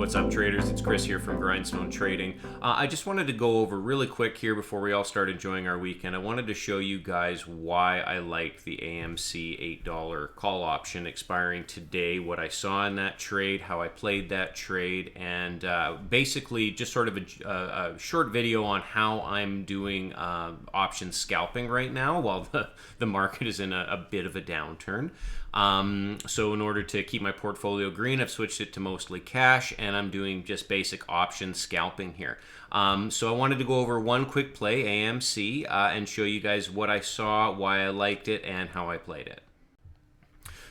What's up, traders? It's Chris here from Grindstone Trading. I just wanted to go over really quick here before we all start enjoying our weekend. I wanted to show you guys why I like the AMC $8 call option expiring today, what I saw in that trade, how I played that trade, and basically just sort of a short video on how I'm doing option scalping right now while the market is in a bit of a downturn. So in order to keep my portfolio green, I've switched it to mostly cash, and I'm doing just basic option scalping here. So I wanted to go over one quick play, AMC, and show you guys what I saw, why I liked it, and how I played it.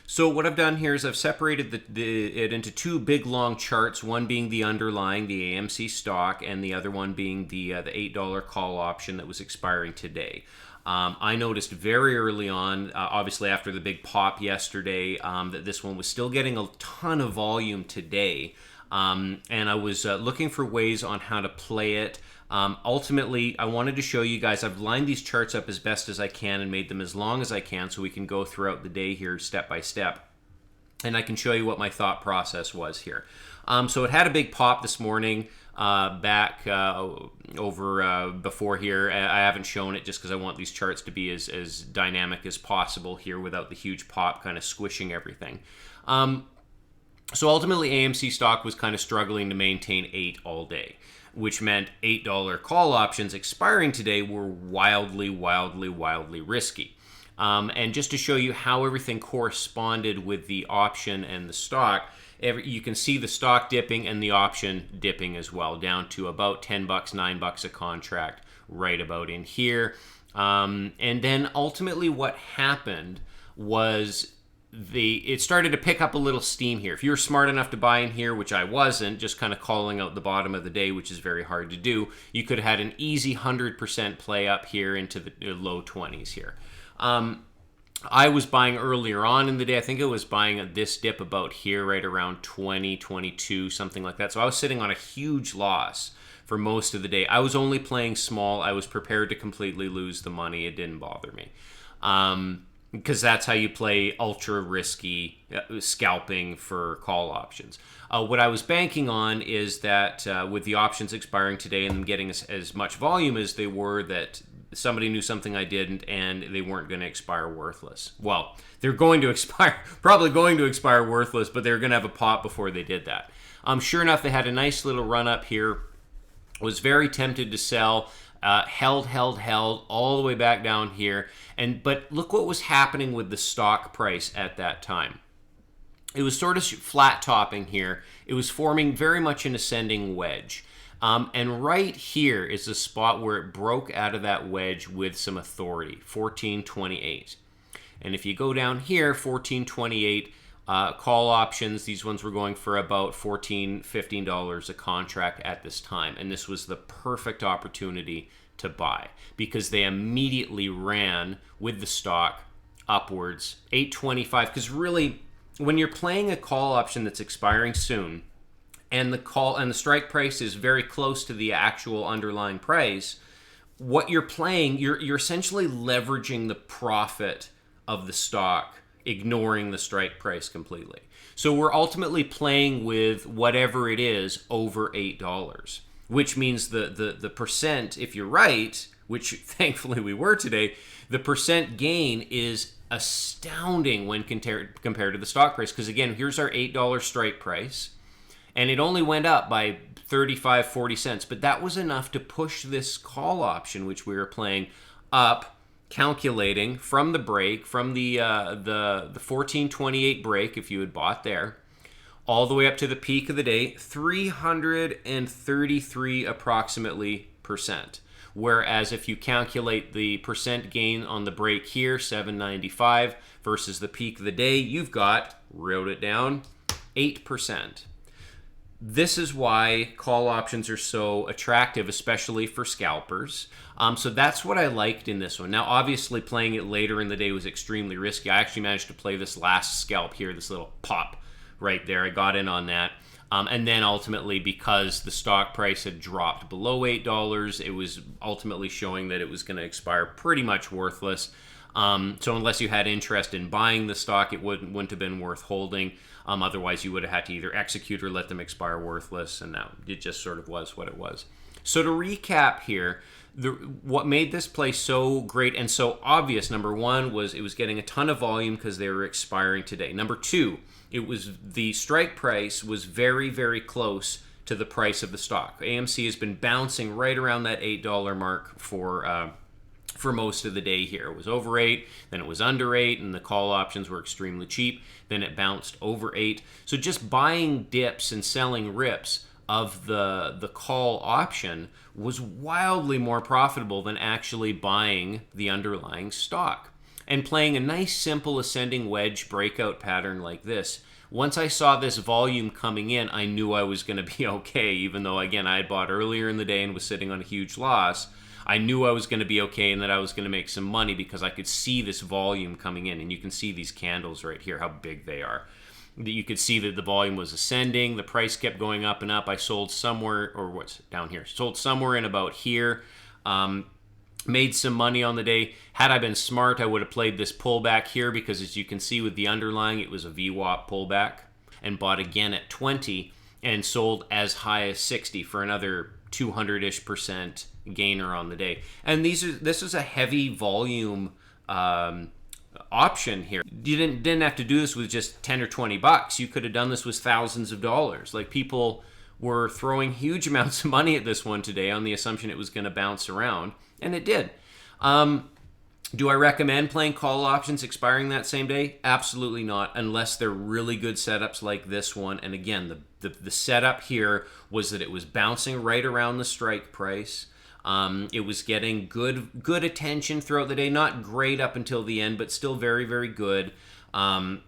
So what I've done here is I've separated it into two big long charts, one being the underlying, the AMC stock, and the other one being the $8 call option that was expiring today. I noticed very early on, obviously after the big pop yesterday, that this one was still getting a ton of volume today. And I was looking for ways on how to play it. Ultimately, I wanted to show you guys, I've lined these charts up as best as I can and made them as long as I can so we can go throughout the day here step by step. And I can show you what my thought process was here. So it had a big pop this morning. Back over before here. I haven't shown it just because I want these charts to be as dynamic as possible here without the huge pop kind of squishing everything. So ultimately AMC stock was kind of struggling to maintain 8 all day, which meant $8 call options expiring today were wildly risky. And just to show you how everything corresponded with the option and the stock, you can see the stock dipping and the option dipping as well, down to about $10, $9 a contract, right about in here. And then ultimately what happened was it started to pick up a little steam here. If you were smart enough to buy in here, which I wasn't, just kind of calling out the bottom of the day, which is very hard to do, you could have had an easy 100% play up here into the low 20s here. I was buying earlier on in the day. I think I was buying at this dip about here, right around 20, 22, something like that. So I was sitting on a huge loss for most of the day. I was only playing small. I was prepared to completely lose the money. It didn't bother me. Because that's how you play ultra risky scalping for call options. What I was banking on is that with the options expiring today and them getting as much volume as they were, that somebody knew something I didn't and they weren't going to expire worthless. Well, they're going to expire, probably going to expire worthless, but they're going to have a pop before they did that. Sure enough, they had a nice little run up here. Was very tempted to sell. Held all the way back down here. But look what was happening with the stock price at that time. It was sort of flat topping here. It was forming very much an ascending wedge. And right here is the spot where it broke out of that wedge with some authority, 14.28. And if you go down here, 14.28 call options, these ones were going for about $14, $15 a contract at this time. And this was the perfect opportunity to buy because they immediately ran with the stock upwards, 8.25. Because really, when you're playing a call option that's expiring soon, and the call and the strike price is very close to the actual underlying price, what you're playing, you're essentially leveraging the profit of the stock, ignoring the strike price completely. So we're ultimately playing with whatever it is over $8, which means the percent, if you're right, which thankfully we were today, the percent gain is astounding when compared to the stock price. Because again, here's our $8 strike price. And it only went up by 35, 40 cents. But that was enough to push this call option, which we were playing, up, calculating from the break, from the 14.28 break, if you had bought there, all the way up to the peak of the day, 333 approximately percent. Whereas if you calculate the percent gain on the break here, 795, versus the peak of the day, you've got, wrote it down, 8%. This is why call options are so attractive, especially for scalpers. So that's what I liked in this one. Now, obviously, playing it later in the day was extremely risky. I actually managed to play this last scalp here, this little pop right there. I got in on that. And then ultimately, because the stock price had dropped below $8, it was ultimately showing that it was going to expire pretty much worthless. So unless you had interest in buying the stock, it wouldn't have been worth holding. Otherwise, you would have had to either execute or let them expire worthless, and now it just sort of was what it was. So to recap here, what made this play so great and so obvious, number one, was it was getting a ton of volume because they were expiring today. Number two, it was the strike price was very, very close to the price of the stock. AMC has been bouncing right around that $8 mark for most of the day here. It was over 8, then it was under 8, and the call options were extremely cheap. Then it bounced over 8. So just buying dips and selling rips of the call option was wildly more profitable than actually buying the underlying stock. And playing a nice simple ascending wedge breakout pattern like this, once I saw this volume coming in, I knew I was going to be okay, even though, again, I had bought earlier in the day and was sitting on a huge loss. I knew I was going to be okay and that I was going to make some money because I could see this volume coming in. And you can see these candles right here, how big they are. You could see that the volume was ascending. The price kept going up and up. I sold somewhere, or what's down here? Sold somewhere in about here. Made some money on the day. Had I been smart, I would have played this pullback here because, as you can see with the underlying, it was a VWAP pullback, and bought again at 20 and sold as high as 60 for another 200-ish% gainer on the day. And this is a heavy volume option here. You didn't have to do this with just 10 or 20 bucks. You could have done this with thousands of dollars. Like, people were throwing huge amounts of money at this one today on the assumption it was going to bounce around, and it did. Do I recommend playing call options expiring that same day? Absolutely not, unless they're really good setups like this one. And again, the setup here was that it was bouncing right around the strike price. It was getting good attention throughout the day. Not great up until the end, but still very, very good. And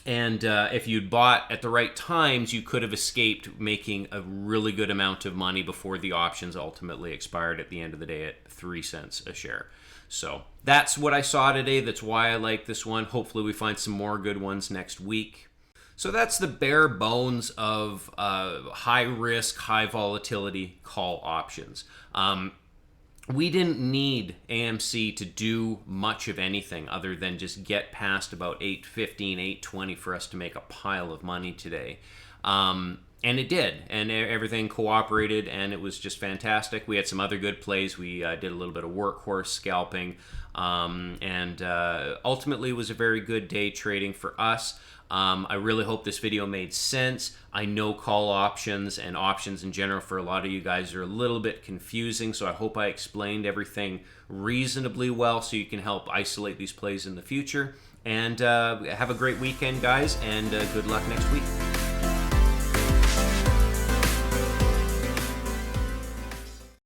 if you'd bought at the right times, you could have escaped making a really good amount of money before the options ultimately expired at the end of the day at 3 cents a share. So that's what I saw today. That's why I like this one. Hopefully we find some more good ones next week. So that's the bare bones of high risk, high volatility call options. We didn't need AMC to do much of anything other than just get past about 8.15, 8.20 for us to make a pile of money today. And it did, and everything cooperated, and it was just fantastic. We had some other good plays. We did a little bit of workhorse scalping, and ultimately it was a very good day trading for us. I really hope this video made sense. I know call options and options in general for a lot of you guys are a little bit confusing, so I hope I explained everything reasonably well so you can help isolate these plays in the future. And have a great weekend, guys, and good luck next week.